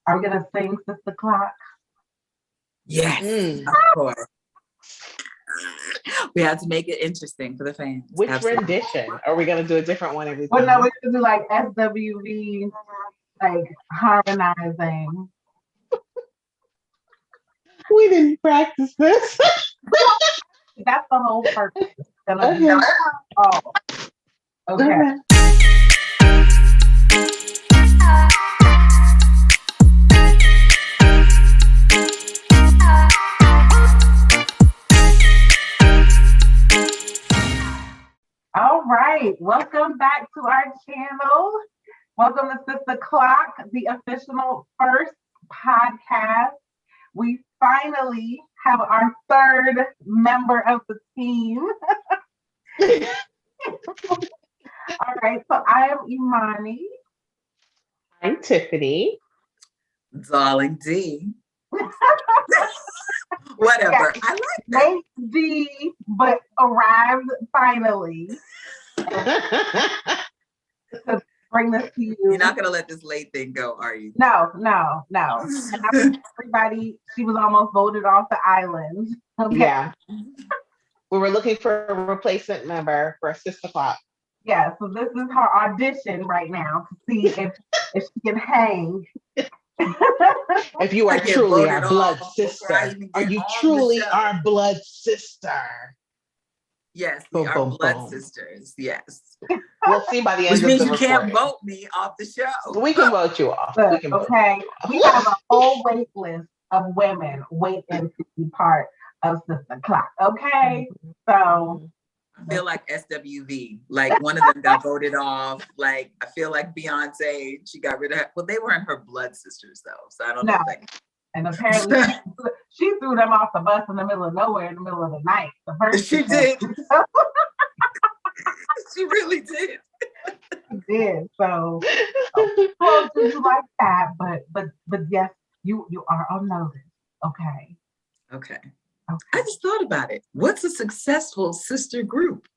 Are we gonna sing Sister Clock? Yes, of course. We have to make it interesting for the fans. Which rendition? Are we gonna do a different one every Well, time? no, we're gonna do like SWV, like harmonizing. We didn't practice this. That's the whole purpose. It's gonna be Okay. oh, okay. Okay. All right, welcome back to our channel. Welcome to SistaClock, the official first podcast. We finally have our third member of the team. All right, so I am Imani. I'm Tiffany. Darling D. Whatever. Yeah. I like that. Late D, but arrived finally to bring this to you. You're not going to let this late thing go, are you? No. And everybody, she was almost voted off the island. Okay. Yeah. We were looking for a replacement member for SistaClock. Yeah, so this is her audition right now to see if she can hang. If you are truly our blood sister, are you truly our blood sister? Yes, we are blood sisters. Yes. We'll see by the end Which of means the you recording. can't vote me off the show. We can vote you off. But, we can vote. Okay, we have a whole wait list of women waiting to be part of SistaClock. Okay, so I feel like SWV, like one of them got voted off. Like I feel like Beyonce, she got rid of her. Well, they weren't her blood sisters though, so I don't know. And apparently she threw them off the bus in the middle of nowhere in the middle of the night. The first She did. She really did. She did. So well, you like that, but yes, you are on notice. Okay. Okay. I just thought about it. What's a successful sister group?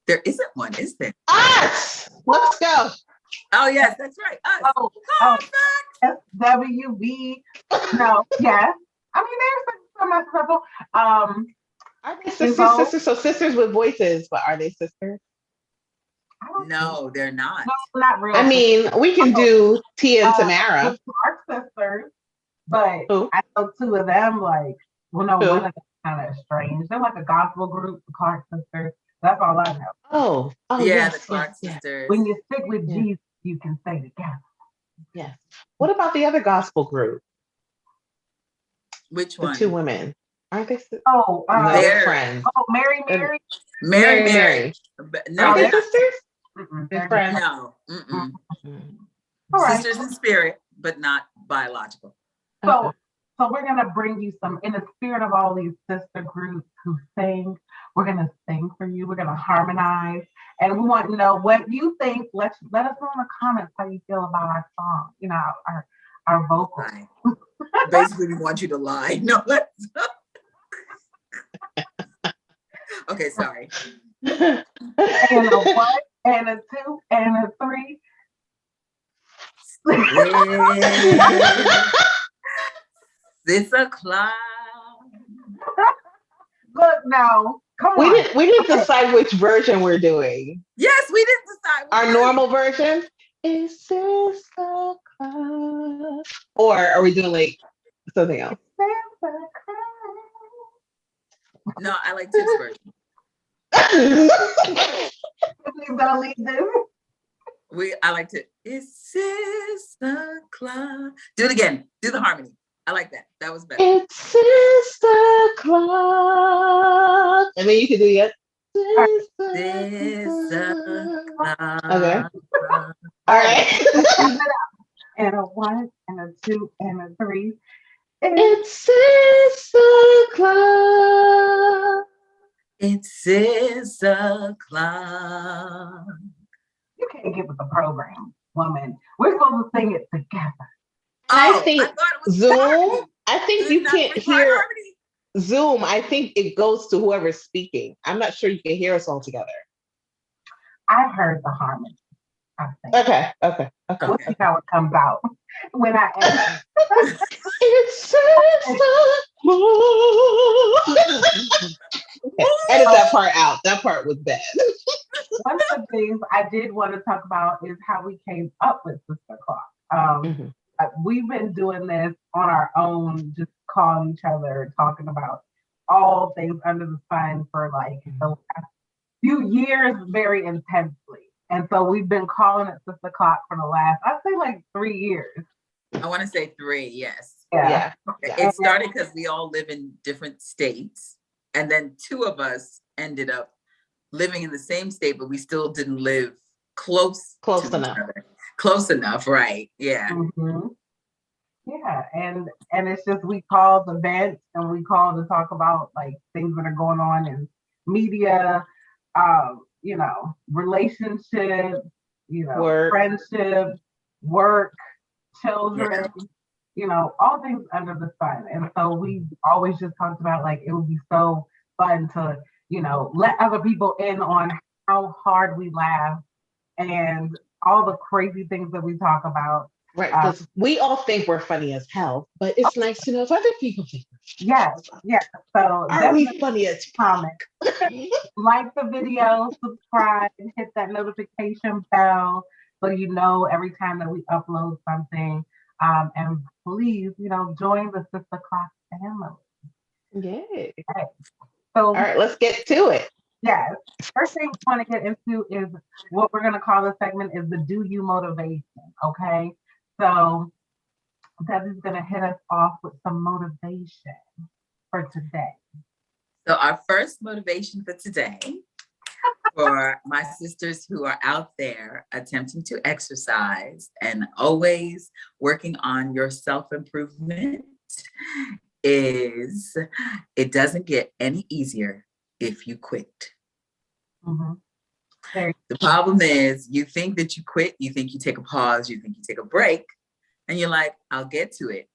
There isn't one, is there? Us! Let's go. Oh, yes, that's right. Us. SWV. No, yes. I mean, there's some successful. Are they sisters? So sisters with voices, but are they sisters? No, they're not. No, not really. I mean, we can do Tia and Tamara. Our sisters, but I know two of them, like, well, no, one of them kind of strange. They're like a gospel group, the Clark sisters. That's all I know. Oh yeah, yes, the Clark sisters. When you stick with Jesus, you can stay together. Yes. What about the other gospel group? Which one? The two women. Aren't they? They're friends. Oh, Mary. No, are they sisters? They're friends. No. All right. Sisters in spirit, but not biological. So we're gonna bring you some in the spirit of all these sister groups who sing. We're gonna sing for you. We're gonna harmonize, and we want to know what you think. Let us know in the comments how you feel about our song. You know, our vocals. Basically, we want you to lie. No, let's. Okay, sorry. And a 1 and a 2 and a 3. SistaClock. Look now, come on. We didn't decide which version we're doing. Yes, we didn't decide. Our normal version is SistaClock, or are we doing like something else? No, I like Tip's version. Please don't leave this. I like to. It's SistaClock. Do it again. Do the harmony. I like that. That was better. It's SistaClock. And then you can do it. SistaClock. Okay. All right. And a 1 and a 2 and a 3. It's SistaClock. It's SistaClock. You can't get with the program, woman. We're supposed to sing it together. I think Zoom. harmony. I think you can't hear harmony. Zoom. I think it goes to whoever's speaking. I'm not sure you can hear us all together. I heard the harmony. I think. Okay. We'll see how it comes out when I edit. It's okay. Edit that part out. That part was bad. One of the things I did want to talk about is how we came up with SistaClock. We've been doing this on our own, just calling each other, talking about all things under the sun for like the last few years very intensely. And so we've been calling it SistaClock for the last, I'd say like 3 years. I want to say 3, yes. Yeah. It started because we all live in different states. And then 2 of us ended up living in the same state, but we still didn't live close to enough. each other. Close enough, right? Yeah. Mm-hmm. Yeah, and it's just we call the vent and we call to talk about like things that are going on in media, you know, relationships, you know, Work. friendships, work, children, you know, all things under the sun. And so we always just talked about like it would be so fun to, you know, let other people in on how hard we laugh and all the crazy things that we talk about. Right, because we all think we're funny as hell, but it's nice to know if other people think we're yes. So are we funny as comment, like the video, subscribe, and hit that notification bell so you know every time that we upload something. And please, you know, join the SistaClock family. Yeah. Okay. So, all right, let's get to it. Yes. First thing we want to get into is what we're going to call this segment is the do you motivation. Okay. So Debbie's going to hit us off with some motivation for today. So our first motivation for today, for my sisters who are out there attempting to exercise and always working on your self-improvement, is it doesn't get any easier if you quit. The problem is you think that you quit, you think you take a pause, you think you take a break, and you're like, I'll get to it.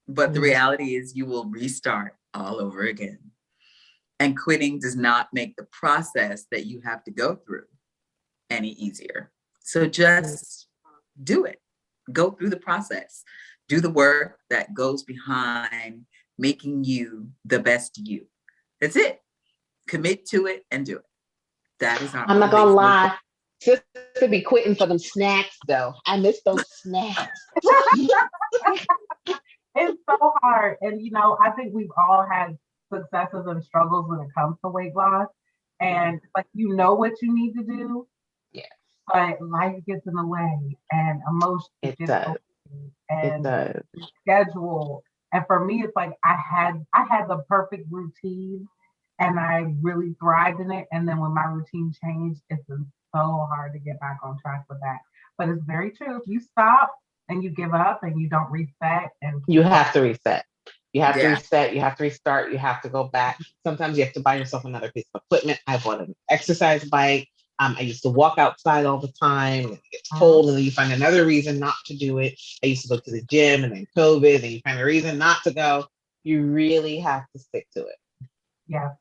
But the reality is you will restart all over again. And quitting does not make the process that you have to go through any easier. So just do it. Go through the process. Do the work that goes behind making you the best you. That's it. Commit to it and do it. That is our I'm not gonna lie. Sister be quitting for them snacks though. I miss those snacks. It's so hard. And you know, I think we've all had successes and struggles when it comes to weight loss. And like you know what you need to do. Yeah. But life gets in the way and emotions get in the way and schedule. And for me, it's like I had the perfect routine and I really thrived in it. And then when my routine changed, it's been so hard to get back on track with that. But it's very true. If you stop and you give up and you don't reset, and you have to reset. You have to reset. You have to restart. You have to go back. Sometimes you have to buy yourself another piece of equipment. I bought an exercise bike. I used to walk outside all the time. And it gets cold, and then you find another reason not to do it. I used to go to the gym, and then COVID, and you find a reason not to go. You really have to stick to it. Yeah.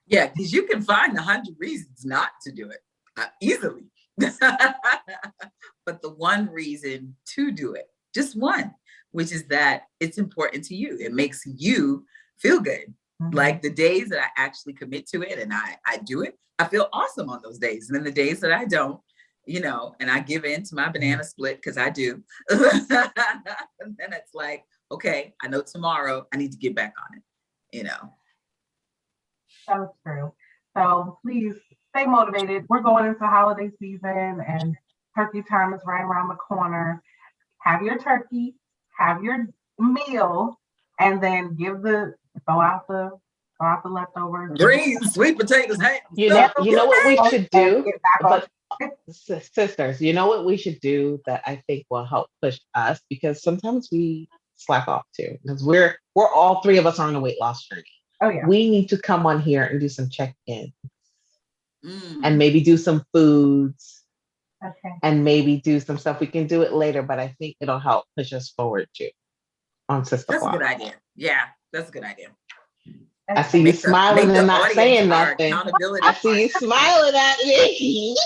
Yeah, because you can find 100 reasons not to do it easily. But the one reason to do it, just one, which is that it's important to you. It makes you feel good. Like the days that I actually commit to it and I do it, I feel awesome on those days. And then the days that I don't, you know, and I give in to my banana split because I do. And then it's like, okay, I know tomorrow I need to get back on it, you know. So true. So please stay motivated. We're going into holiday season and turkey time is right around the corner. Have your turkey, have your meal, and then throw out the leftovers. Greens, sweet potatoes, ham. You know what we should do? But sisters, you know what we should do that I think will help push us, because sometimes we slack off too. Because we're all 3 of us are on a weight loss journey. Oh yeah. We need to come on here and do some check-ins. And maybe do some foods. Okay. And maybe do some stuff. We can do it later, but I think it'll help push us forward too on SistaClock. That's a good idea. Yeah, that's a good idea. I see you smiling and not saying nothing. Accountability I see you smiling at me.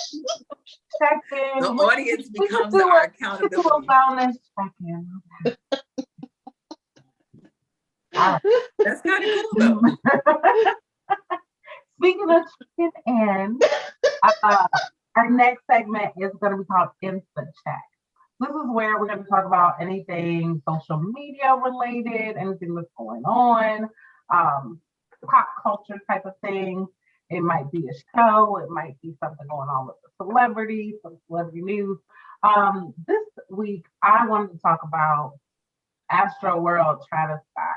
Check in. The audience becomes our Do a accountability. wellness check-in. That's kind of cool though. Speaking of chicken in, our next segment is going to be called Instant Check. This is where we're going to talk about anything social media related, anything that's going on, pop culture type of thing. It might be a show. It might be something going on with the celebrities, some celebrity news. This week, I wanted to talk about Astroworld Travis Scott.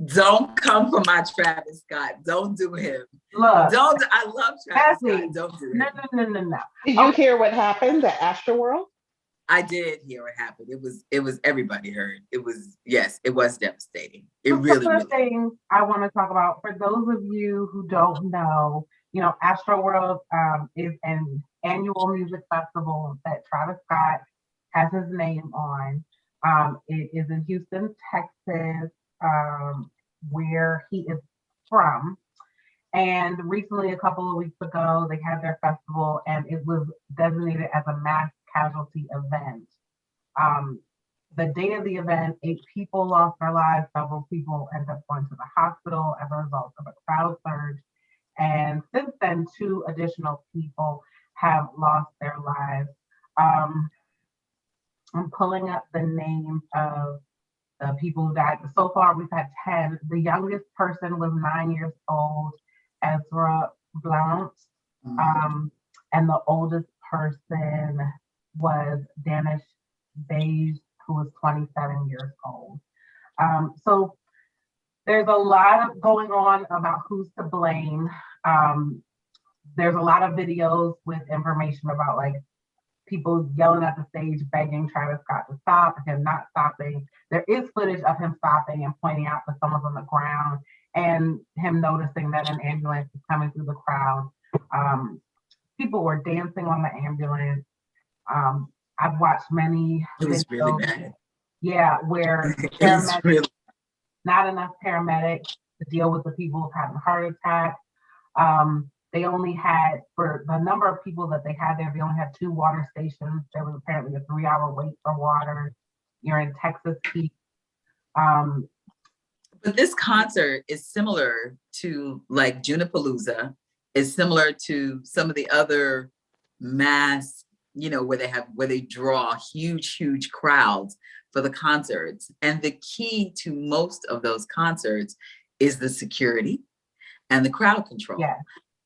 Don't come for my Travis Scott. Don't do him. Look, I love Travis Scott. Don't do him. No. Did you hear what happened at Astroworld? I did hear what happened. It was everybody heard. It was devastating. It really, Some of the things I want to talk about for those of you who don't know, Astroworld is an annual music festival that Travis Scott has his name on. It is in Houston, Texas, where he is from. And recently, a couple of weeks ago, they had their festival and it was designated as a mass casualty event. The day of the event, 8 people lost their lives. Several people ended up going to the hospital as a result of a crowd surge. And since then, 2 additional people have lost their lives. I'm pulling up the names of the people who died. So far, we've had 10. The youngest person was 9 years old, Ezra Blount. And the oldest person was Danish Beige, who was 27 years old. So there's a lot going on about who's to blame. There's a lot of videos with information about people yelling at the stage, begging Travis Scott to stop, him not stopping. There is footage of him stopping and pointing out that someone's on the ground and him noticing that an ambulance is coming through the crowd. People were dancing on the ambulance. I've watched many it was videos, really bad. Yeah, where not enough paramedics to deal with the people having heart attacks. They only had, for the number of people that they had there, they only had 2 water stations. There was apparently a 3-hour wait for water. You're in Texas heat. But this concert is similar to Junipalooza, is similar to some of the other mass, where they draw huge crowds for the concerts. And the key to most of those concerts is the security and the crowd control. Yeah.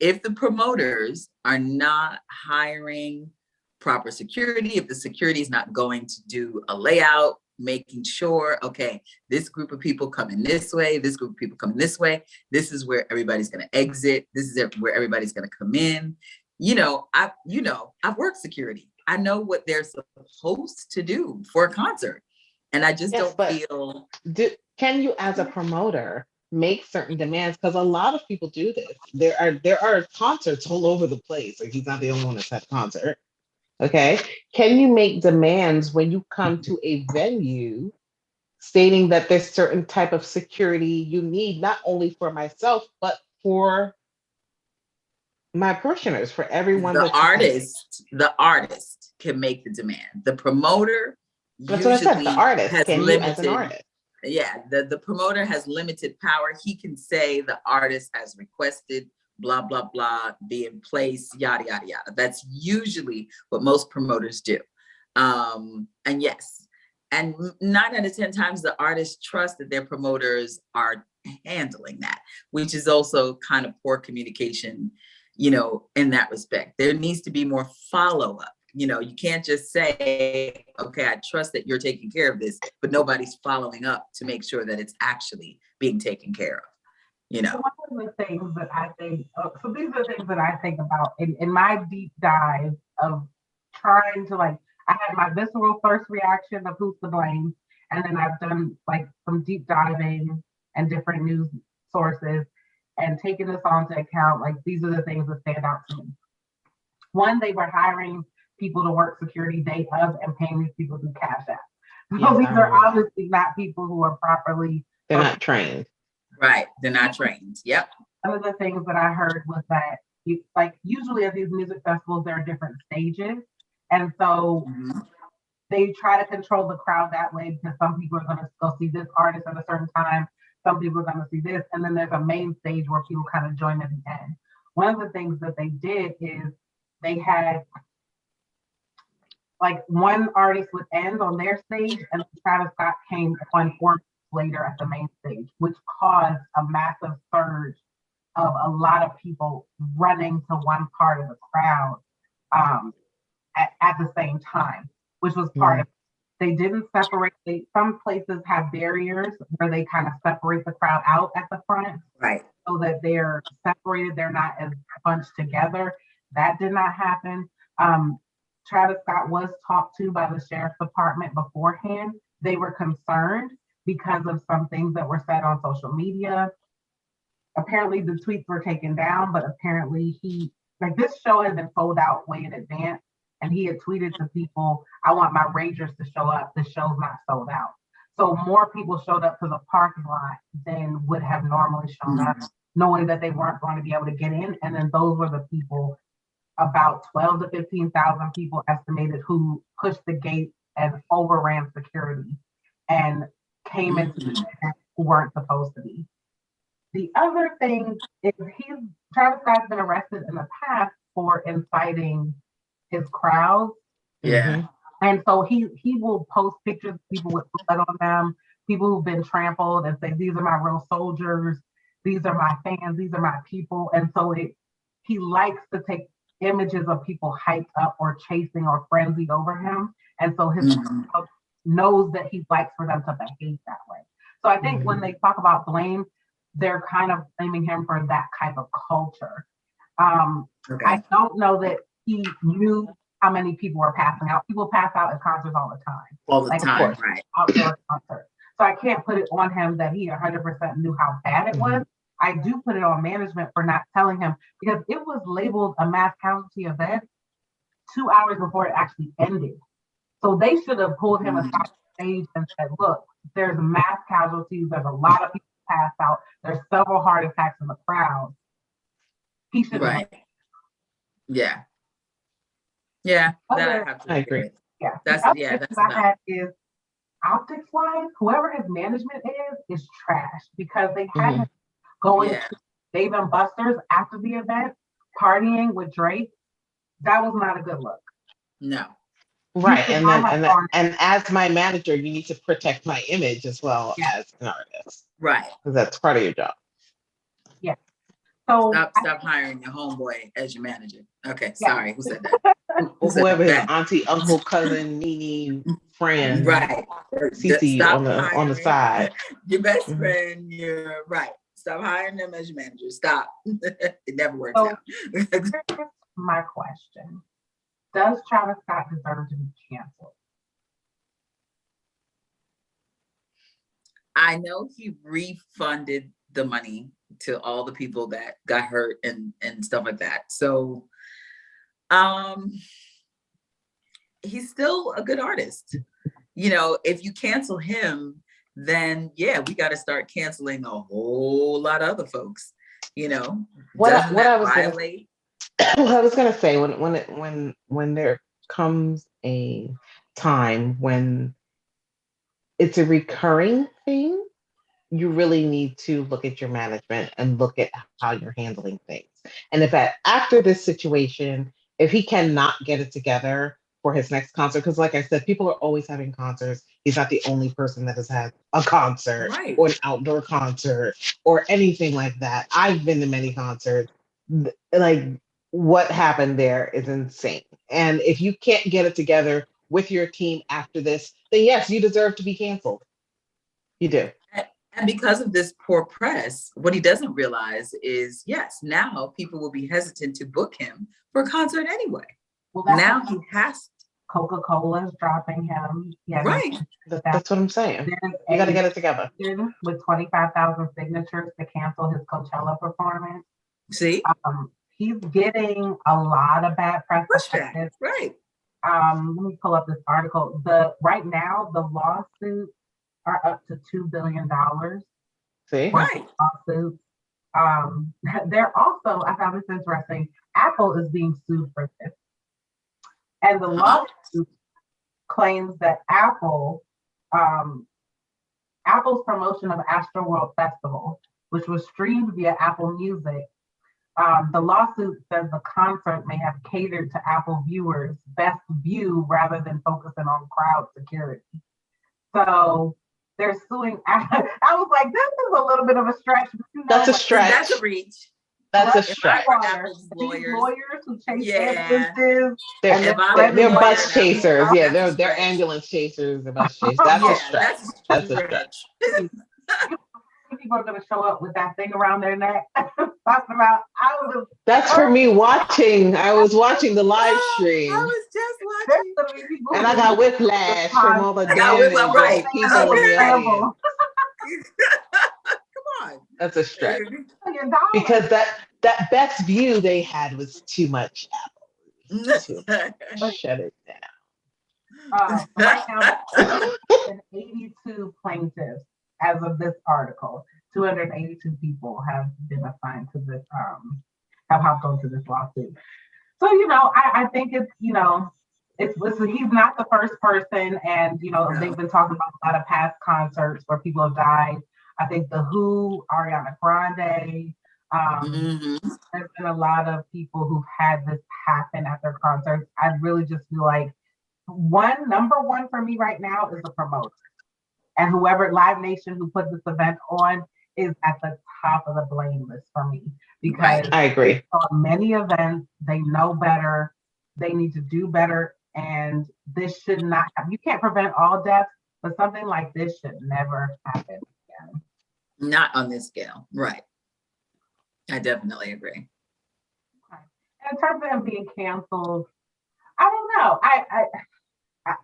If the promoters are not hiring proper security, if the security is not going to do a layout, making sure, okay, this group of people coming this way, this group of people coming this way, this is where everybody's going to exit, this is where everybody's going to come in. I've worked security. I know what they're supposed to do for a concert. And I just don't feel. Can you, as a promoter, make certain demands? Because a lot of people do this. There are concerts all over the place. He's not the only one that's had a concert. Okay. Can you make demands when you come to a venue stating that there's certain type of security you need, not only for myself, but for my parishioners, for everyone? The artist can make the demand. The promoter, that's what I said. The artist can you as an artist. Yeah, the promoter has limited power. He can say the artist has requested blah, blah, blah, be in place, yada, yada, yada. That's usually what most promoters do. And yes, and 9 out of 10 times the artists trust that their promoters are handling that, which is also kind of poor communication, in that respect. There needs to be more follow-up. You can't just say, okay, I trust that you're taking care of this, but nobody's following up to make sure that it's actually being taken care of. So one of the things that I think, so these are the things that I think about in my deep dive of trying to I had my visceral first reaction of who's to blame. And then I've done some deep diving and different news sources and taking this on to account. These are the things that stand out to me. One, they were hiring people to work security day of and paying these people through Cash App. So these are obviously not people who are properly They're not trained. Right. They're not trained. Yep. One of the things that I heard was that usually at these music festivals, there are different stages. And so they try to control the crowd that way because some people are going to go see this artist at a certain time. Some people are going to see this. And then there's a main stage where people kind of join at the end. One of the things that they did is they had one artist would end on their stage and Travis Scott came on 4 minutes later at the main stage, which caused a massive surge of a lot of people running to one part of the crowd at the same time, which was part of it. They didn't separate. Some places have barriers where they kind of separate the crowd out at the front. Right. So that they're separated. They're not as bunched together. That did not happen. Travis Scott was talked to by the sheriff's department beforehand. They were concerned because of some things that were said on social media. Apparently the tweets were taken down, but apparently this show had been sold out way in advance. And he had tweeted to people, I want my Rangers to show up. The show's not sold out. So more people showed up to the parking lot than would have normally shown up, knowing that they weren't going to be able to get in. And then those were the people, about 12 to 15,000 people estimated, who pushed the gate and overran security and came into the event who weren't supposed to be. The other thing is Travis Scott's been arrested in the past for inciting his crowds. Yeah. And so he will post pictures of people with blood on them, people who've been trampled, and say, these are my real soldiers, these are my fans, these are my people. And so he likes to take images of people hyped up or chasing or frenzied over him. And so his crowd knows that he likes for them to behave that way. So I think when they talk about blame, they're kind of blaming him for that type of culture. I don't know that he knew how many people were passing out. People pass out at concerts all the time. All the time, right. Outdoor concerts. So I can't put it on him that he 100% knew how bad it was. I do put it on management for not telling him, because it was labeled a mass casualty event 2 hours before it actually ended. So they should have pulled him aside the stage and said, look, there's mass casualties. There's a lot of people passed out. There's several heart attacks in the crowd. He should have. Right. Yeah. Yeah. That I agree. Yeah. That's I had is optics wise, whoever his management is trash, because they had him going to Dave and Buster's after the event, partying with Drake. That was not a good look. No. Right. And as my manager, you need to protect my image as well as an artist. Right. Because that's part of your job. Yeah. So stop hiring your homeboy as your manager. Okay. Sorry. Who said that? Whoever his auntie, uncle, cousin, Nene, friend. Right. CC on the side. Your best friend, you're right. Stop hiring them as your manager. Stop. It never works out. Here's my question. Does Travis Scott deserve to be canceled? I know he refunded the money to all the people that got hurt and stuff like that. So he's still a good artist. You know, if you cancel him, then we got to start canceling a whole lot of other folks. You know, what I was gonna say, when there comes a time when it's a recurring thing, you really need to look at your management and look at how you're handling things. And if after this situation, if he cannot get it together for his next concert, because like I said, people are always having concerts. He's not the only person that has had a concert or an outdoor concert or anything like that. I've been to many concerts. Like, what happened there is insane. And if you can't get it together with your team after this, then yes, you deserve to be canceled. You do. And because of this poor press, what he doesn't realize is, yes, now people will be hesitant to book him for a concert anyway. Well, now he has. Coca-Cola is dropping him. Yeah, right. That's what I'm saying. You got to get it together. With 25,000 signatures to cancel his Coachella performance. See? He's getting a lot of bad press. Right. Let me pull up this article. Right now, the lawsuits are up to $2 billion See? Right. Lawsuits. They're also, I found this interesting, Apple is being sued for this. And the lawsuit claims that Apple's promotion of Astroworld Festival, which was streamed via Apple Music, the lawsuit says the concert may have catered to Apple viewers' best view rather than focusing on crowd security. So they're suing. I was like, this is a little bit of a stretch. But That's a stretch. That's a reach. That's a If I stretch. were Apple's Lawyers who chase yeah. ambulances. They're bus chasers. Yeah, That's a they're stretch. ambulance chasers. The bus chasers. That's a stretch. That's a stretch. People are going to show up with that thing around their neck talking about. That's for me watching. I was watching the live stream. I was just watching. And I got whiplash from all the damage. Right. People in the audience. Come on. That's a stretch. Because that best view they had was too much Apple. Shut it down. Right now, 82 plaintiffs as of this article. 282 people have been assigned to this, have hopped onto this lawsuit. So, I think it's, he's not the first person, and, they've been talking about a lot of past concerts where people have died. I think The Who, Ariana Grande, there's been a lot of people who've had this happen at their concerts. I really just feel like number one for me right now is the promoter. And whoever Live Nation who put this event on is at the top of the blame list for me. Because I agree. On many events, they know better, they need to do better, and this should not have, you can't prevent all deaths, but something like this should never happen again. Not on this scale, right. I definitely agree. Okay. In terms of him being canceled, I don't know.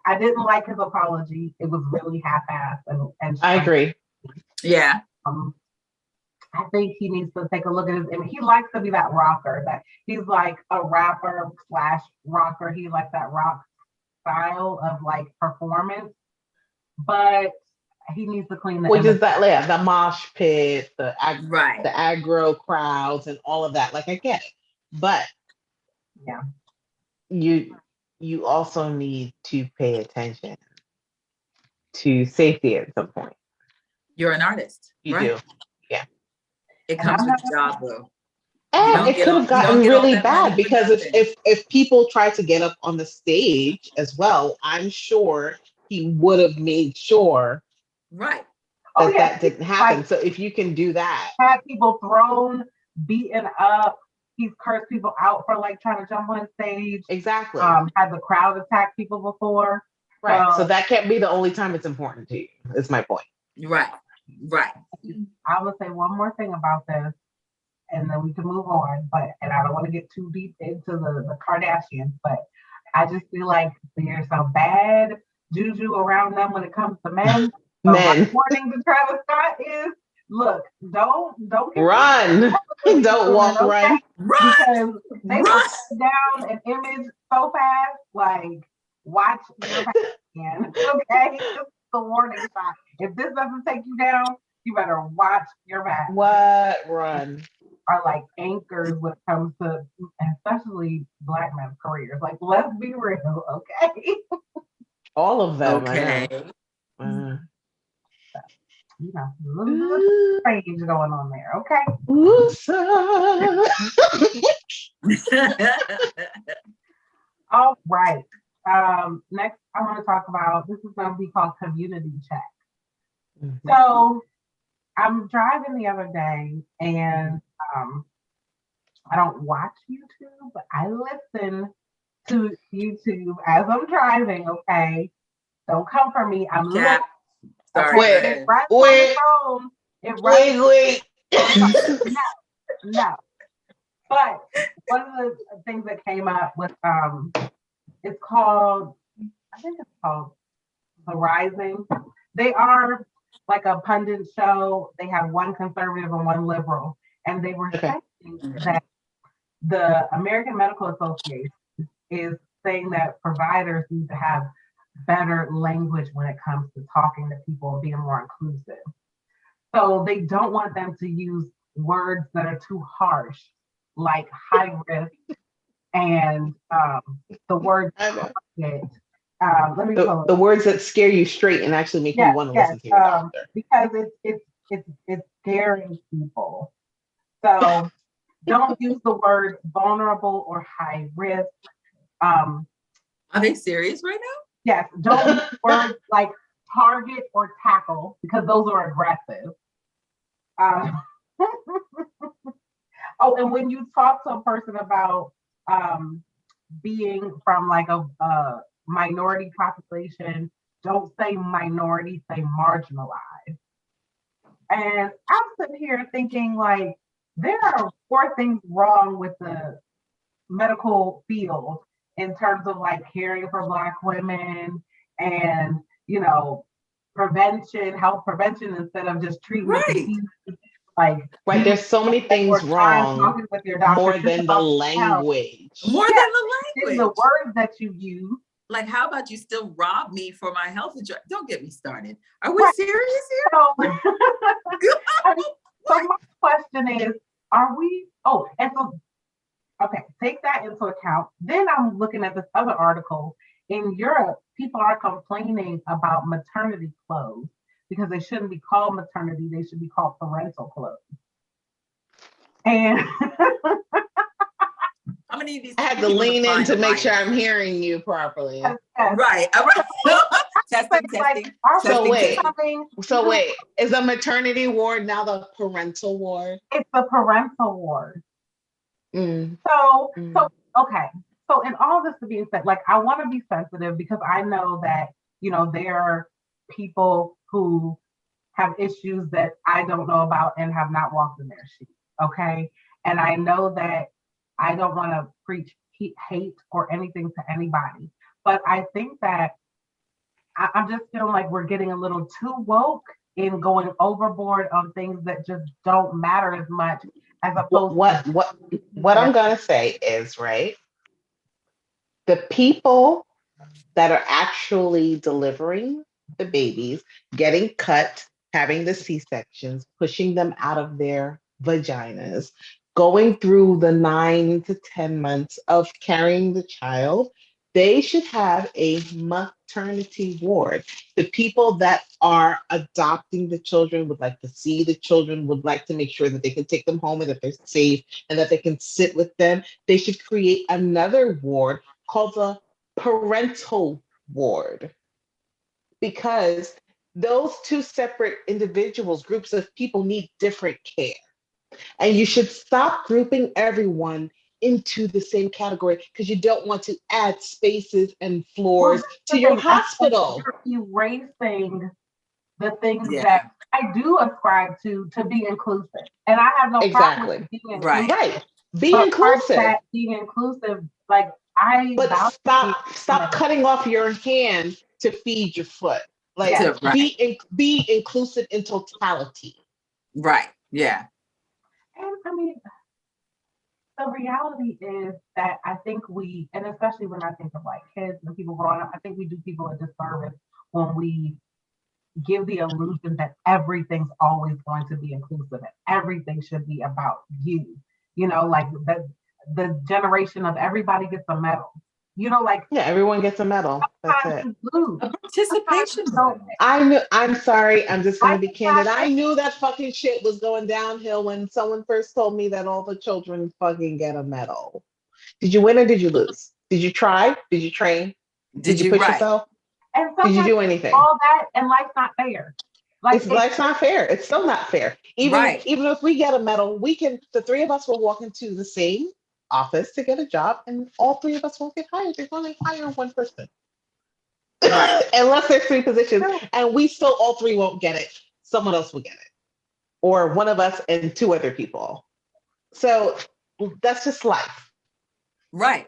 I didn't like his apology. It was really half-assed. And I agree. Yeah. I think he needs to take a look at his image. He likes to be that rocker. That he's like a rapper / rocker. He likes that rock style of like performance, but he needs to clean the which image. is that the mosh pit, the aggro crowds, and all of that. Like I get it, but yeah, you also need to pay attention to safety at some point. You're an artist. You do. Yeah. It comes with the job, though. And it could have gotten really bad because if people try to get up on the stage as well, I'm sure he would have made sure that didn't happen. Like, so if you can do that. Had people thrown, beaten up, he's cursed people out for like trying to jump on stage. Exactly. Had the crowd attack people before. Right. So that can't be the only time it's important to you, is my point. Right. I would say one more thing about this, and then we can move on. And I don't want to get too deep into the Kardashians, but I just feel like there's a bad juju around them when it comes to men. So my warning to Travis Scott is, look, don't run. Don't walk, run. Because they will put down an image so fast, like watch your back again. Okay? Just the warning shot. If this doesn't take you down, you better watch your back. What run? Are like anchors when it comes to especially Black men's careers. Like, let's be real, okay? All of them. Okay. You know, a little strange going on there, okay? All right. Next, I want to talk about, this is going to be called Community Check. Mm-hmm. So, I'm driving the other day, and I don't watch YouTube, but I listen to YouTube as I'm driving, okay? Don't come for me. I'm looking. Sorry. Wait. No. But one of the things that came up with, it's called, I think it's called The Rising. They are like a pundit show. They have one conservative and one liberal. And they were saying that the American Medical Association is saying that providers need to have better language when it comes to talking to people and being more inclusive. So they don't want them to use words that are too harsh, like high risk and the word I know. target. Let me The, pull it the up. words that scare you straight and actually make you Yes, want to yes, listen to your doctor. because it's scaring people. So don't use the words vulnerable or high risk. Um, Are they serious right now? yes, don't use words like target or tackle because those are aggressive. Um, oh, and when you talk to a person about um, being from like a minority population, don't say minority, say marginalized. And I'm sitting here thinking like there are more things wrong with the medical field in terms of like caring for Black women and, prevention, health prevention instead of just treatment of Right. disease. Like, Right. There's so many things wrong talking with your doctor more than the about health. language. More Yeah, than the in the language. words that you use. Like, how about you still rob me for my health insurance? Don't get me started. Are we Right. serious here? So, so my question is, are we? Oh, and so okay, take that into account. Then I'm looking at this other article. In Europe, people are complaining about maternity clothes because they shouldn't be called maternity, they should be called parental clothes. And How many of these I had to people lean are in to make flying sure I'm hearing you properly. Right. Testing, like, testing. So wait, coming? is a maternity ward now the parental ward? It's a parental ward. Mm. So Mm. okay. So in all this being said, like I want to be sensitive because I know that, there are people who have issues that I don't know about and have not walked in their shoes. Okay. And I know that I don't want to preach hate or anything to anybody, but I think that I'm just feeling like we're getting a little too woke in going overboard on things that just don't matter as much as opposed what I'm gonna say is, right, the people that are actually delivering the babies, getting cut, having the C-sections, pushing them out of their vaginas, going through the 9 to 10 months of carrying the child, they should have a maternity ward. The people that are adopting the children would like to see the children, would like to make sure that they can take them home and that they're safe and that they can sit with them. They should create another ward called the parental ward, because those two separate individuals, groups of people, need different care. And you should stop grouping everyone into the same category because you don't want to add spaces and floors to your hospital. You're erasing the things Yeah. that I do ascribe to be inclusive. And I have no problem with being inclusive. Right. Be inclusive. Being inclusive, like but stop cutting off your hand to feed your foot. Like be inclusive in totality. Right. Yeah. And I mean, the reality is that I think and especially when I think of like kids and people growing up, I think we do people a disservice when we give the illusion that everything's always going to be inclusive and everything should be about you. Like the generation of everybody gets a medal. Everyone gets a medal. That's it. A participation. I'm sorry. I'm just going to be candid. I knew that fucking shit was going downhill when someone first told me that all the children fucking get a medal. Did you win or did you lose? Did you try? Did you train? Did you push yourself? And did you do anything? All that and life's not fair. Life's not fair. It's still not fair. Even if we get a medal, the three of us will walk into the same office to get a job and all three of us won't get hired. They're going to hire one person. Unless there's 3 positions and we still all 3 won't get it. Someone else will get it. Or one of us and 2 other people. So that's just life. Right.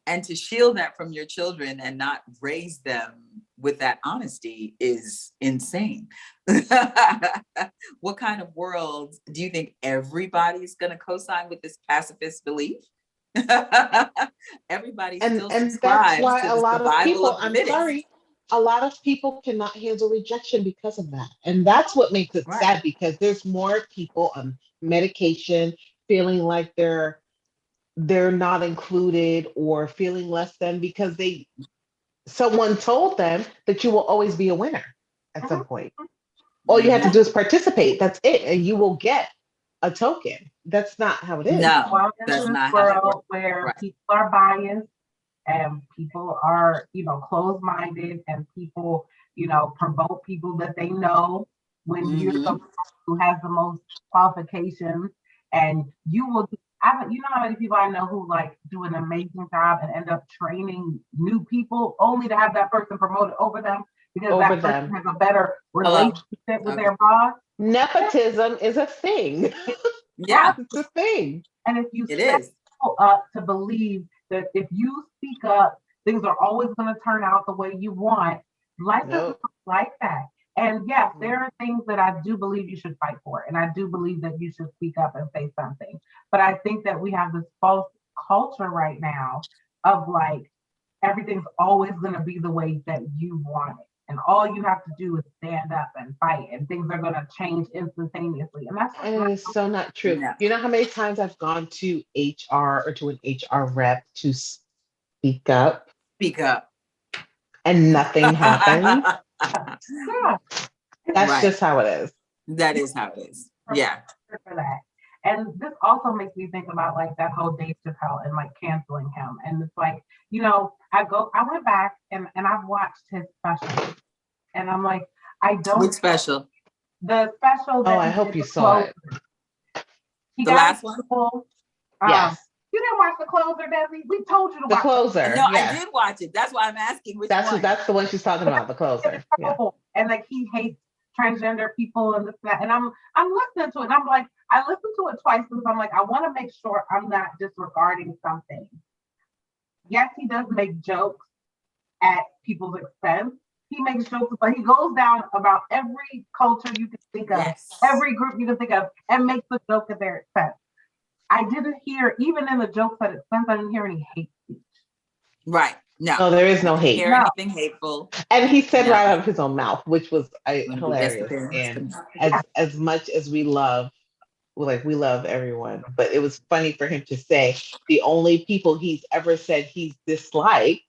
And to shield that from your children and not raise them with that honesty is insane. What kind of world do you think everybody's going to co-sign with this pacifist belief? Everybody still subscribes that's why to a the lot of survival people, of the I'm fittest. sorry, a lot of people cannot handle rejection because of that. And that's what makes it Right. sad, because there's more people on medication feeling like they're not included or feeling less than because someone told them that you will always be a winner at some point. All you have to Mhm. do is participate. That's it. And you will get a token. That's not how it is. No, Well, in that's this not how that works. world where Right. people are biased and people are, closed-minded, and people, promote people that they know when you're the Mhm. one who has the most qualifications, and you will. You know how many people I know who like do an amazing job and end up training new people only to have that person promoted over them because Over that person them. has a better Hello. relationship with Okay. their boss. Nepotism is a thing. Yeah, It's a thing. And if you it set is. people up to believe that if you speak up, things are always going to turn out the way you want, life is not Nope. like that. And yes, there are things that I do believe you should fight for. And I do believe that you should speak up and say something. But I think that we have this false culture right now of like, everything's always going to be the way that you want it. And all you have to do is stand up and fight, and things are going to change instantaneously. And that's just And not it is so not true. No. You know how many times I've gone to HR or to an HR rep to speak up Speak up. and nothing happens? yeah. That's Right. just how it is. That is how it is. Yeah. For that. And this also makes me think about like that whole Dave Chappelle and like canceling him. And it's like, I went back and I've watched his special, and I'm like, I Which don't special? the special Oh, that I he hope did, you the saw closer. it. He The got last one? people. Yes. You didn't watch the closer, Desi. We told you to The watch closer. No, I Yes. did watch it. That's why I'm asking which one. That's the one she's talking about, the closer. Yeah. And like he hates transgender people and this and that. And I'm listening to it. And I'm like, I listened to it twice because I'm like, I want to make sure I'm not disregarding something. Yes, he does make jokes at people's expense. He makes jokes, but he goes down about every culture you can think of, Yes. every group you can think of, and makes a joke at their expense. I didn't hear, even in the jokes at expense, I didn't hear any hate speech. Right. No. No, there is no hate. Hear anything hateful. And he said No. right out of his own mouth, which was hilarious. Yes. And as much as we love everyone, but it was funny for him to say the only people he's ever said he's disliked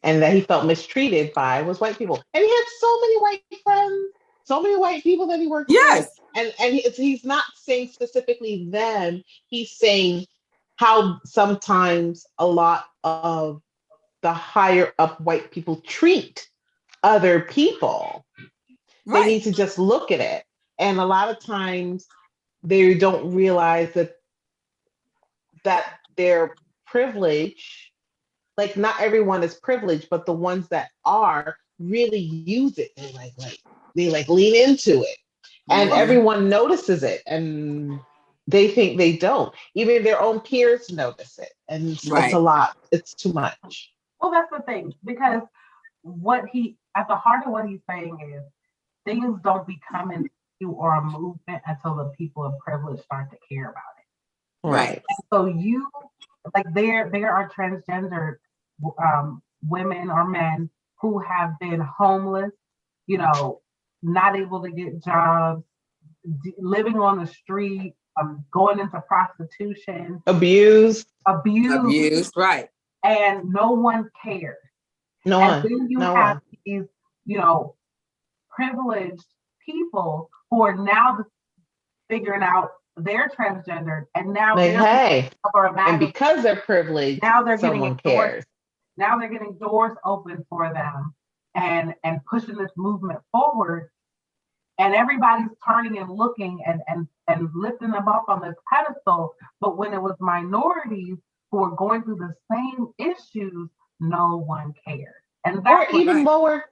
and that he felt mistreated by was white people. And he had so many white friends, so many white people that he worked Yes. with. And he's not saying specifically them. He's saying how sometimes a lot of the higher up white people treat other people. Right. They need to just look at it. And a lot of times they don't realize that their privilege, like not everyone is privileged, but the ones that are really use it. They lean into it. And everyone notices it. And they think they don't. Even their own peers notice it. And it's a lot. It's too much. Well, that's the thing, because at the heart of what he's saying is things don't become an issue or a movement until the people of privilege start to care about it. Right. And so there are transgender women or men who have been homeless, not able to get jobs, living on the street, going into prostitution, Abused, right. And no one cares. Then you have these, privileged people who are now figuring out they're transgendered, and now and because they're privileged, now they're someone getting cares. Now they're getting doors open for them and pushing this movement forward. And everybody's turning and looking and lifting them up on this pedestal. But when it was minorities who were going through the same issues, no one cared. And even lower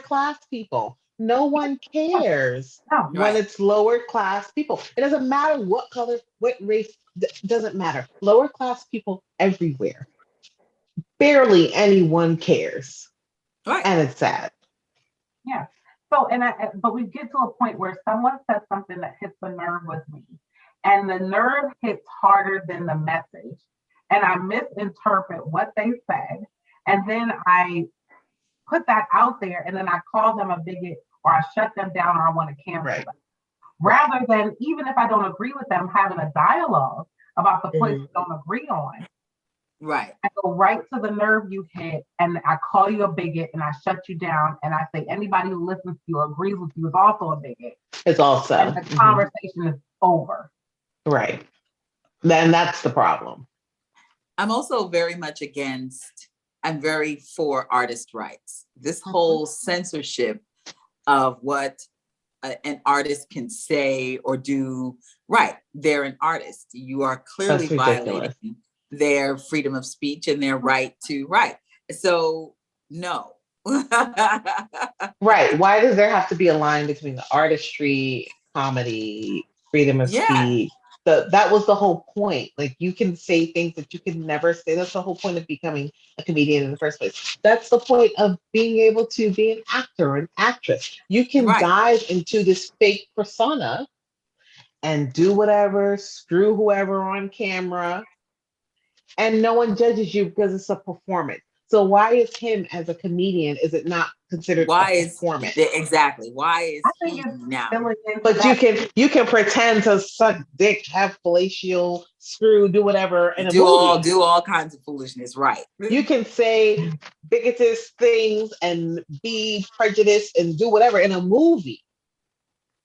class people. No one cares when it's lower class people. It doesn't matter what color, what race, doesn't matter. Lower class people everywhere. Barely anyone cares. Right. And it's sad. Yeah. So, but we get to a point where someone says something that hits the nerve with me, and the nerve hits harder than the message, and I misinterpret what they said, and then I put that out there and then I call them a bigot or I shut them down or I want to cancel them. Rather than, even if I don't agree with them, having a dialogue about the points we don't agree on. Right. I go right to the nerve you hit and I call you a bigot and I shut you down and I say anybody who listens to you or agrees with you is also a bigot. It's also. And the conversation is over. Right. Then that's the problem. I'm also very much I'm very for artist rights. This whole censorship of what an artist can say or do, right? They're an artist. You are clearly violating their freedom of speech and their right to write. So, no. Right. Why does there have to be a line between the artistry, comedy, freedom of speech? That was the whole point. Like, you can say things that you can never say. That's the whole point of becoming a comedian in the first place. That's the point of being able to be an actor or an actress. You can dive into this fake persona and do whatever, screw whoever on camera, and no one judges you because it's a performance. So why is him as a comedian, is it not considered a performance? Exactly. Why is he now? But you can pretend to suck dick, have fellatio, screw, do whatever in a movie. Do all kinds of foolishness, right? You can say bigoted things and be prejudiced and do whatever in a movie.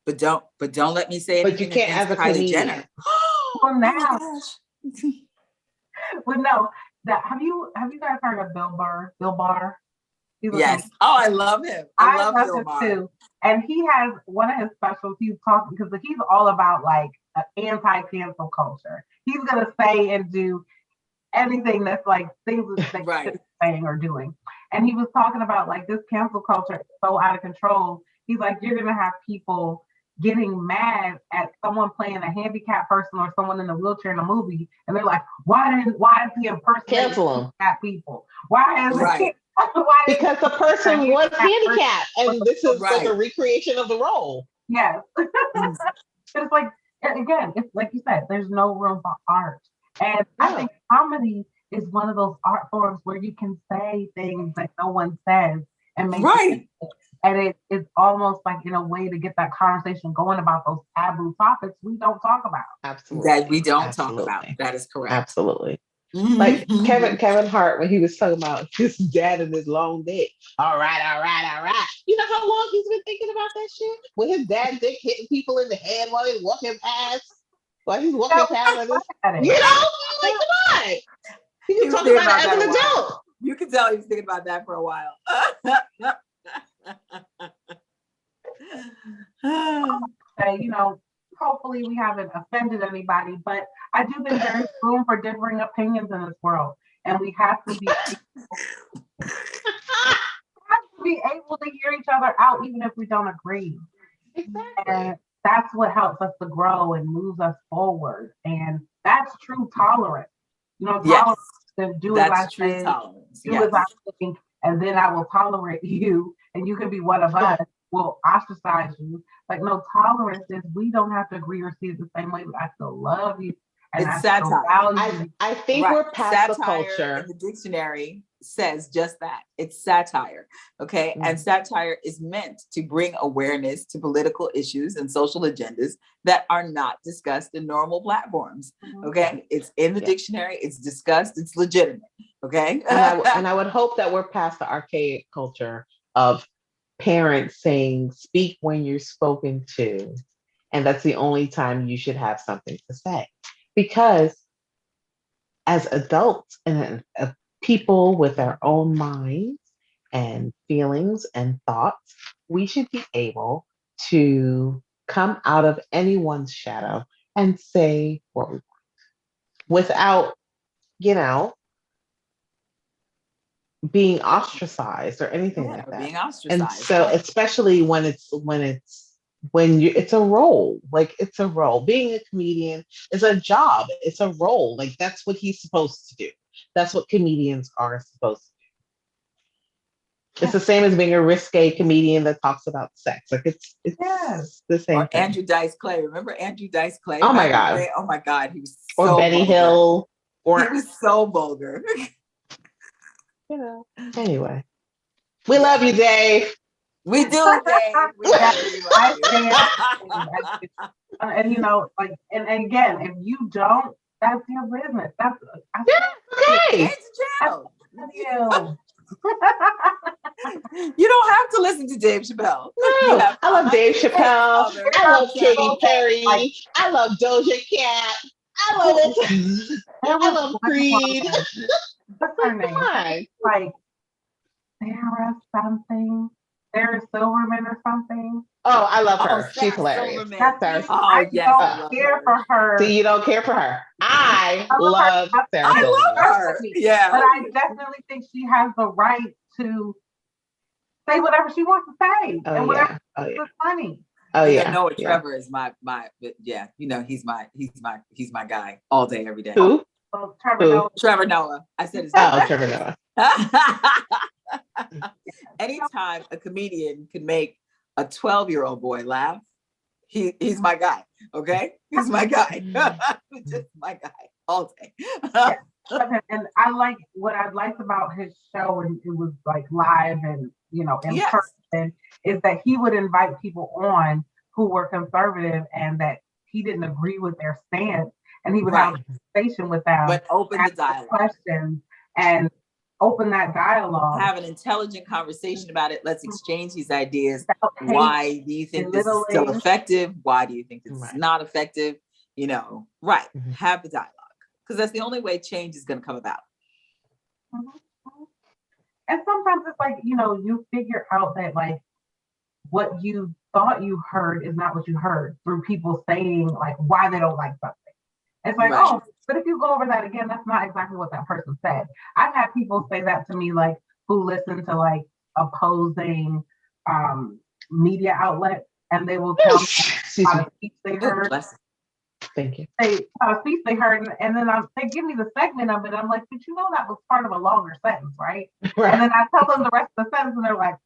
But don't let me say it. But you can't as a comedian. Well, now. Well, no. Have you guys heard of Bill Barr? Yes. Oh, I love him. I love Bill Barr too. And he has one of his specials. He's talking because he's all about like anti-cancel culture. He's gonna say and do anything that's like things that he's saying or doing. And he was talking about like this cancel culture is so out of control. He's like, you're gonna have people getting mad at someone playing a handicapped person or someone in a wheelchair in a movie, and they're like, why is he impersonating handicapped people? Why is because the person was handicapped, and this is like a recreation of the role. Yes. It's like, again, it's like you said, there's no room for art. And I think comedy is one of those art forms where you can say things that no one says and make it. And it's almost like in a way to get that conversation going about those taboo topics we don't talk about. Absolutely. That we don't talk about. That is correct. Absolutely. Like Kevin Hart, when he was talking about his dad and his long dick. All right. You know how long he's been thinking about that shit? With his dad dick hitting people in the head while he's walking past. While he's walking past. You know? Like, come on. He was talking about it as an adult. You can tell he was thinking about that for a while. You know, hopefully we haven't offended anybody, but I do think there's room for differing opinions in this world, and we have to be able to hear each other out, even if we don't agree. Exactly. And that's what helps us to grow and moves us forward, and that's true tolerance. You know, tolerance to do as I say, do as I think, and then I will tolerate you, and you can be one of us. Will ostracize you. Like, no, tolerance is we don't have to agree or see it the same way, but I still love you. And it's satire. I think we're past the culture. In the dictionary says just that. It's satire. Okay. And satire is meant to bring awareness to political issues and social agendas that are not discussed in normal platforms. Okay. It's in the dictionary. It's discussed. It's legitimate. Okay. And I would hope that we're past the archaic culture of parents saying, speak when you're spoken to. And that's the only time you should have something to say. Because as adults and people with our own minds and feelings and thoughts, we should be able to come out of anyone's shadow and say what we want without, being ostracized or anything like that. Being ostracized. And so, especially when it's a role, like it's a role. Being a comedian is a job. It's a role. Like that's what he's supposed to do. That's what comedians are supposed to do. It's the same as being a risque comedian that talks about sex. Like it's the same or thing. Andrew Dice Clay. Remember Andrew Dice Clay? Oh my God. Oh my God. He was so Or Benny vulgar. Hill. Or he was so vulgar. Anyway. We love you, Dave. We do, Dave. We love you. I stand. And you know, like, and again, if you don't, that's your business. That's Okay. Change the channel. you. You don't have to listen to Dave Chappelle. No, I love Dave Chappelle. I love Katy Perry. Like, I love Doja Cat. I love it. I love Creed. What's her name? Like Sarah something. Sarah Silverman or something. Oh, I love her. She's hilarious. I don't care for her. See, you don't care for her. I love Sarah. I love her. Yeah. But I definitely think she has the right to say whatever she wants to say. And whatever is funny. Oh yeah. Noah Trevor is my you know, he's my guy all day, every day. Who? Oh, Trevor Noah. I said his name. Oh, Trevor Noah. Anytime a comedian can make a 12-year-old boy laugh, he's my guy. Okay, he's my guy. Just my guy all day. And I like what I liked about his show, and it was like live and in person, is that he would invite people on who were conservative and that he didn't agree with their stance, and he would have a conversation with them, but open the dialogue, questions, and open that dialogue. Have an intelligent conversation about it. Let's exchange these ideas. Why do you think this is still effective? Why do you think this is not effective? You know, have the dialogue, because that's the only way change is going to come about. And sometimes it's like, you figure out that like what you thought you heard is not what you heard through people saying like why they don't like something. It's like, but if you go over that again, that's not exactly what that person said. I've had people say that to me, like who listen to like opposing media outlets, and they will tell me how to speech they heard. Thank you. Speech they heard, and then they give me the segment of it. I'm like, but that was part of a longer sentence, right? And then I tell them the rest of the sentence, and they're like,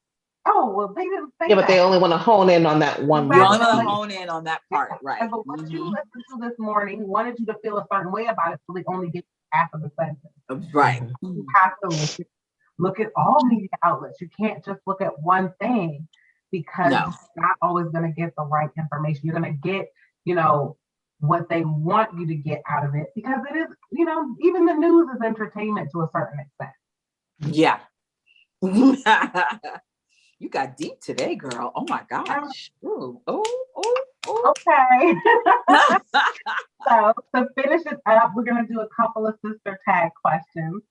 oh, well, they didn't say that. But they only want to hone in on that one. You only want to hone in on that part, right? But what you listened to this morning wanted you to feel a certain way about it, so they only get half of the sentence. Right. You have to look at all media outlets. You can't just look at one thing, because you're not always going to get the right information. You're going to get, what they want you to get out of it, because it is, even the news is entertainment to a certain extent. Yeah. You got deep today, girl. Oh my gosh. Ooh. Okay. So to finish it up, we're going to do a couple of sister tag questions.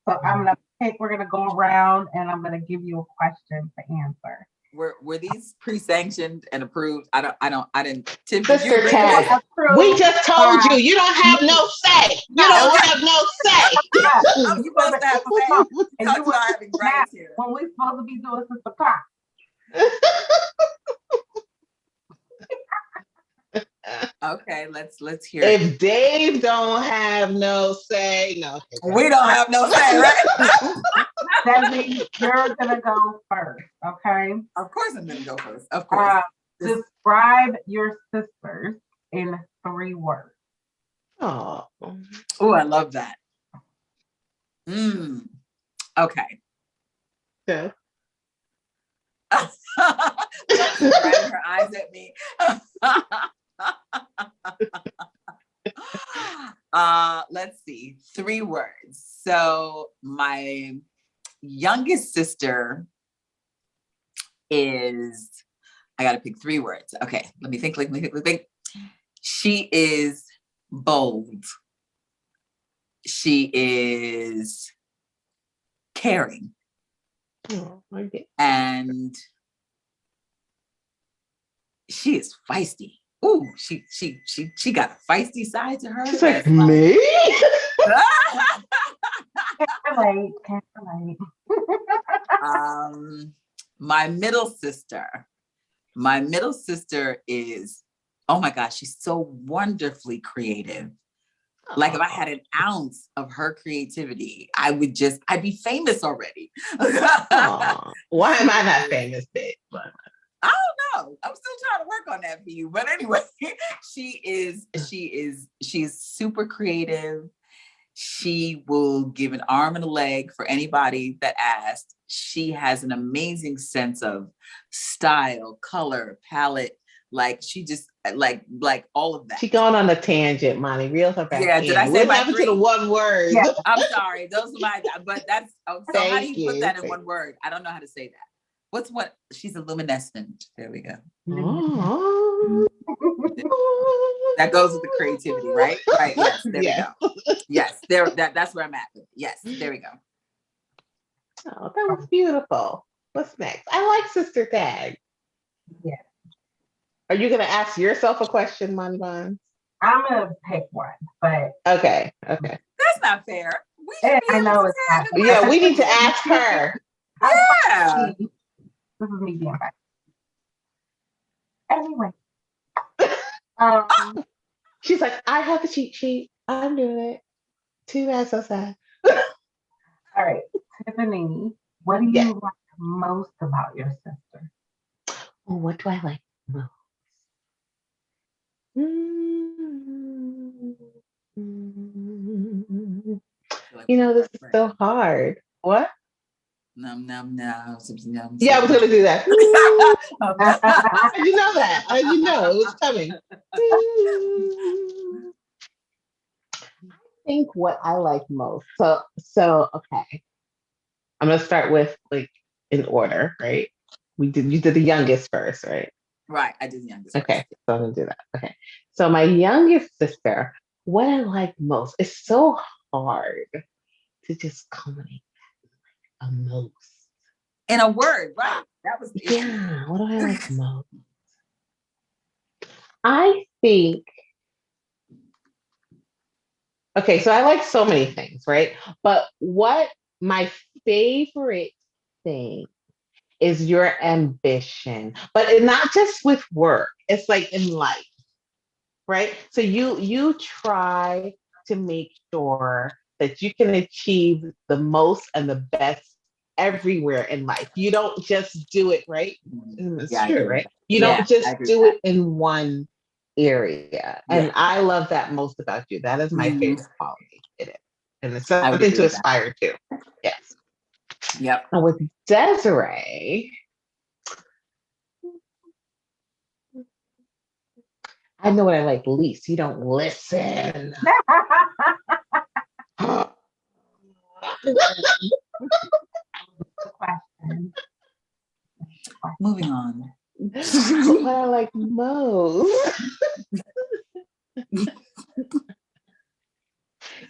So we're going to go around and I'm going to give you a question to answer. Were these pre-sanctioned and approved? I didn't. Sister tag. We just told you, you don't have no say. You don't have no say. I'm supposed to have say. And you were having rights here. When we're supposed to be doing SistaClock. Okay, let's hear it. If Dave don't have no say, we don't have no say, right? That means you're gonna go first, okay? Of course I'm gonna go first. Of course. Describe your sisters in 3 words. Oh, I love that. Okay. Yeah. She's running her eyes at me. Let's see. 3 words. So my youngest sister is, I gotta pick 3 words. Okay, let me think. She is bold. She is caring. Oh, okay. And she is feisty. Ooh, she got a feisty side to her. She's like, me? Can't relate. My middle sister is, oh my gosh, she's so wonderfully creative. Like if I had an ounce of her creativity, I'd be famous already. Why am I not famous, babe? I don't know. I'm still trying to work on that for you. But anyway, she's super creative. She will give an arm and a leg for anybody that asked. She has an amazing sense of style, color, palette. Like she just like all of that. She going on a tangent, Monty. Reel her back. Yeah, did I say what happened to the one word? Yeah. I'm sorry. Those are my, but that's, so how do you put that in one you. word? I don't know how to say that. What's what? She's a luminescent. There we go. Oh. That goes with the creativity, right? Right. Yes. There we go. Yes. That's where I'm at. Yes. There we go. Oh, that was beautiful. What's next? I like Sister Tag. Yeah. Are you going to ask yourself a question, Manvan? I'm gonna pick one, but Okay. That's not fair. We should be I able know to it's tag not a Yeah, question. we need to ask her. Yeah. this is me being back. Anyway, She's like, I have the cheat sheet. I'm doing it. Too bad, so sad. all right, Tiffany, what do you Yeah. like most about your sister? Oh, what do I like most? This is so hard. What? Num. Yeah, I was gonna do that. How'd you know that? How'd you know it was coming? I think what I like most. So okay. I'm gonna start with like in order, right? You did the youngest first, right? Right. I did the youngest. Okay, so I'm gonna do that. Okay. So my youngest sister, what I like most, it's so hard to just culminate a most. In a word, right? That was the issue. Yeah, what do I like most? I think, okay, so I like so many things, right? But what my favorite thing is your ambition, but not just with work, it's like in life, right? So you try to make sure that you can achieve the most and the best everywhere in life. You don't just do it, right? And it's true, right? You don't just do it in one area. And I love that most about you. That is my favorite quality in it. And it's something to aspire to. Yes. Yep. And with Desiree, I know what I like least. You don't listen. Moving on. What I like most.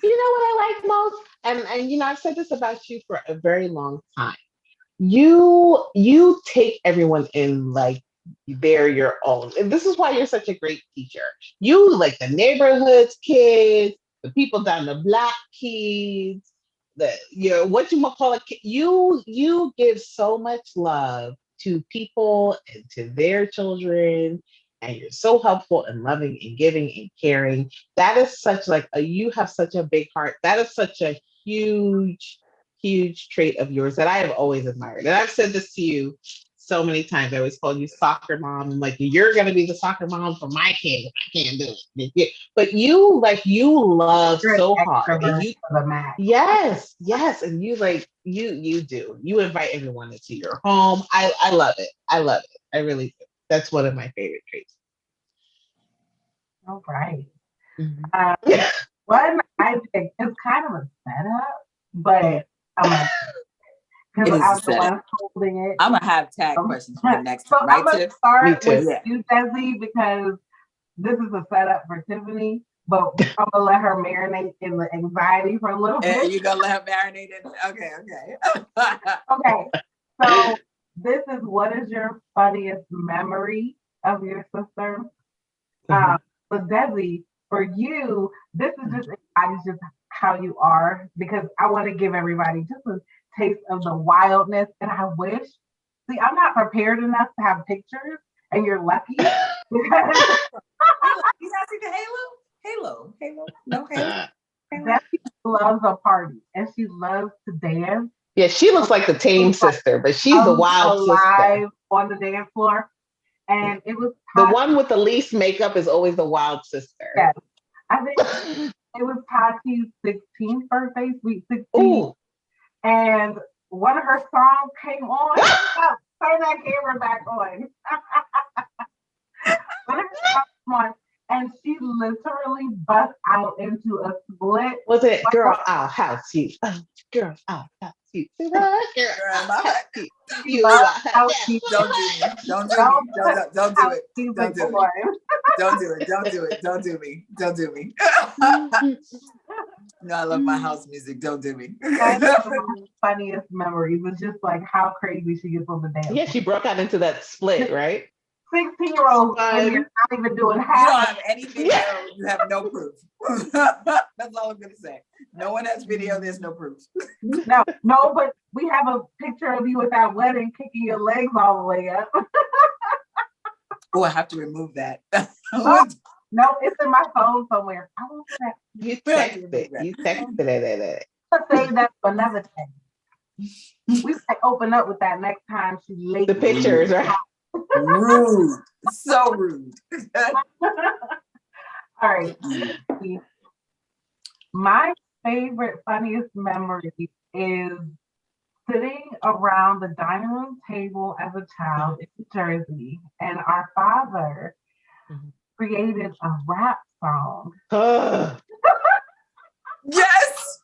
You know what I like most? And I've said this about you for a very long time. You take everyone in like they're your own. And this is why you're such a great teacher. You like the neighborhoods kids, the people down the block kids, what you call it. You give so much love to people and to their children, and you're so helpful and loving and giving and caring. That is such you have such a big heart. That is such a huge trait of yours that I have always admired. And I've said this to you so many times. I always call you soccer mom. I'm like, you're gonna be the soccer mom for my kids. I can't do it. But you love so hard. And yes. And you do. You invite everyone into your home. I love it. I really do. That's one of my favorite traits. All right. Mm-hmm. One I picked is kind of a setup, but because I'm the one holding it. I'm gonna have tag questions for the next so time, right? I'm gonna start with Yeah. you, Desi, because this is a setup for Tiffany, but I'm gonna let her marinate in the anxiety for a little bit. You're gonna let her marinate in. Okay. Okay. So this is, what is your funniest memory of your sister? Mm-hmm. But Desi, for you, this is just how you are, because I want to give everybody just a taste of the wildness. And I wish, I'm not prepared enough to have pictures, and you're lucky. Because you not see the halo? No halo. Desi loves a party, and she loves to dance. Yeah, she looks like the tame sister, but she's the wild sister on the dance floor. And it was the one with the least makeup is always the wild sister. Yes. I think It was Tati's 16th birthday, sweet 16. Ooh. And one of her songs came on. Oh, turn that camera back on. One of her songs came on, and she literally bust out into a split. Was it Girl, I'll House You? Oh, girl, I'll House You. Girl, I'll House You. She bust out Don't do me. Don't do me. Don't do it. Don't do it. Don't do it. Don't do it. Don't do me. Don't do me. No, I love my house music. Don't do me. That's one of my funniest memories. It's just like how crazy she gets on the dance. Yeah, she broke out into that split, right? 16-year-olds, and you're not even doing You half. don't have any video. You have no proof. That's all I'm gonna say. No one has video. There's no proof. No, but we have a picture of you at that wedding kicking your legs all the way up. Oh, I have to remove that. No, it's in my phone somewhere. I won't say. You texted it. You texted it. I'll save that for another day. We might open up with that next time she's late. The pictures, right? Rude. So rude. All right. My favorite, funniest memory is sitting around the dining room table as a child in New Jersey, and our father created a rap song. Yes,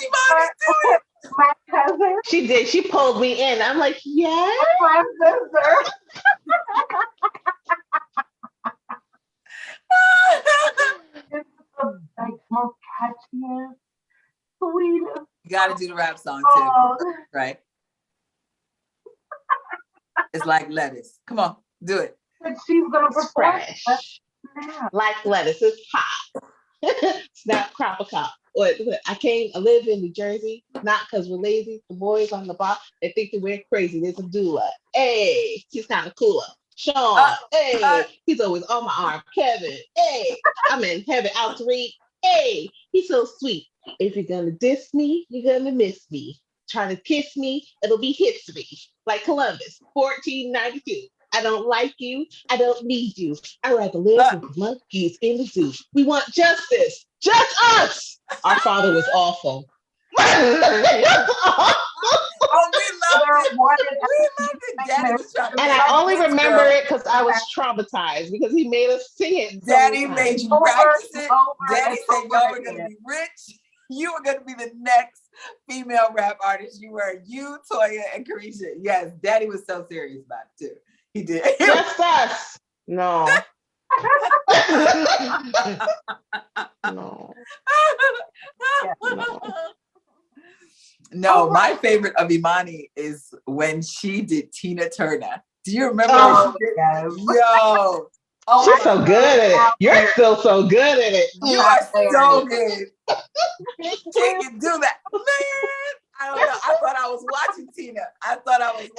Imani, do it. My cousin, She did. She pulled me in. I'm like, yes. my sister. It's the most catchiest, sweetest. You gotta do the rap song song. too, right? It's like lettuce. Come on, do it. And she's gonna It's perform fresh. now. Like lettuce. It's hot. Snap, crop, a cop. I live in New Jersey, not because we're lazy. The boys on the block, they think that we're crazy. There's a doula. Hey, she's kind of cooler. Sean, hey, he's always on my arm. Kevin, hey, I'm in heaven out to read. Hey, he's so sweet. If you're gonna diss me, you're gonna miss me. Trying to kiss me, it'll be history. Like Columbus, 1492. I don't like you. I don't need you. I'd rather live with monkeys in the zoo. We want justice. Just us. Our father was awful. Oh, we loved it. Daddy was trying to And I only remember it because I was traumatized because he made us sing it. Daddy made you practice it. Daddy said y'all were again. gonna be rich. You were gonna be the next female rap artist. You were you, Toya, and Carisha. Yes, Daddy was so serious about it too. He did. Just us. No. No. No, my favorite of Imani is when she did Tina Turner. Do you remember? Oh, yes. Yo. Oh, she's so good at it. You're still so good at it. You are so good. Can you do that? Man, I don't know. I thought I was watching Tina.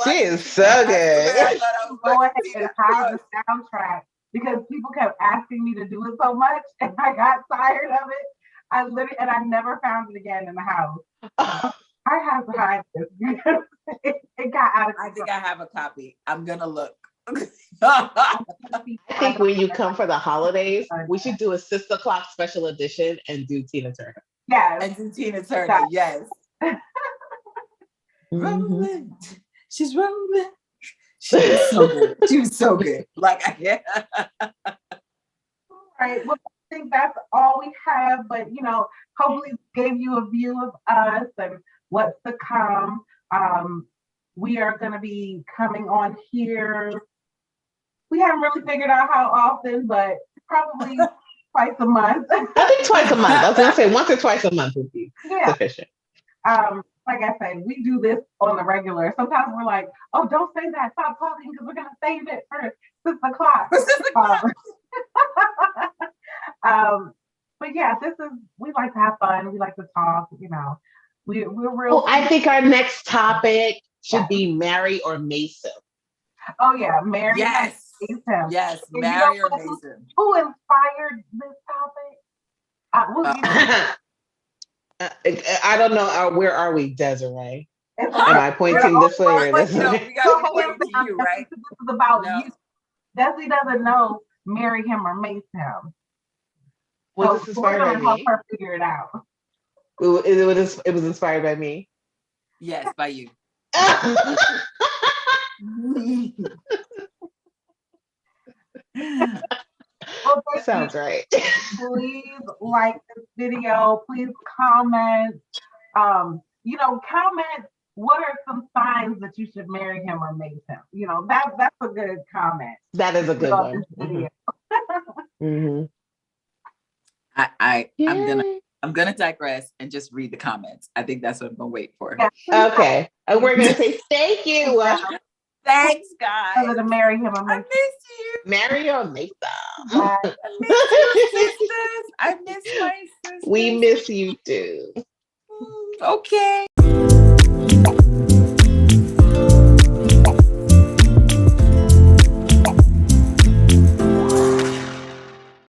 She is so good. I thought I was Go watching ahead Tina. and hide the soundtrack because people kept asking me to do it so much, and I got tired of it. I never found it again in the house. I have to hide this because it got out of control. I think I have a copy. I'm gonna look. I think when you come for the holidays, we should do a SistaClock special edition and do Tina Turner. Yes. And do Tina Turner, yes. Rolling. She's rolling. She was so good. She was so good. Like, yeah. All right. Well, I think that's all we have, but hopefully gave you a view of us and what's to come. We are going to be coming on here. We haven't really figured out how often, but probably twice a month. I think twice a month. I was going to say once or twice a month would be sufficient. Like I said, we do this on the regular. Sometimes we're like, oh, don't say that. Stop talking because we're going to save it for SistaClock. But yeah, we like to have fun. We like to talk, We're real. Well, I think our next topic should be marry or mason. Oh yeah, marry. Yes. Mason. Yes, marry or mason. Who inspired this topic? I don't know. Where are we, Desiree? Am I pointing this way or this way? No, we got to point to you, right? This is about you. Desi doesn't know marry him or mace him. Was So this we're inspired by gonna help me? her figure it out. It was inspired by me. Yes, by you. Well, Sounds right. please like this video. Please comment. Comment what are some signs that you should marry him or mate him. That's a good comment. That is a good Love one. this video. Mm-hmm. I'm gonna digress and just read the comments. I think that's what I'm gonna wait for. Yeah, Okay. And we're gonna say thank you. Thanks, guys. to marry him or I mate miss you. Marry or make them. him. I miss you, sisters. I miss my sisters. We miss you too. Okay.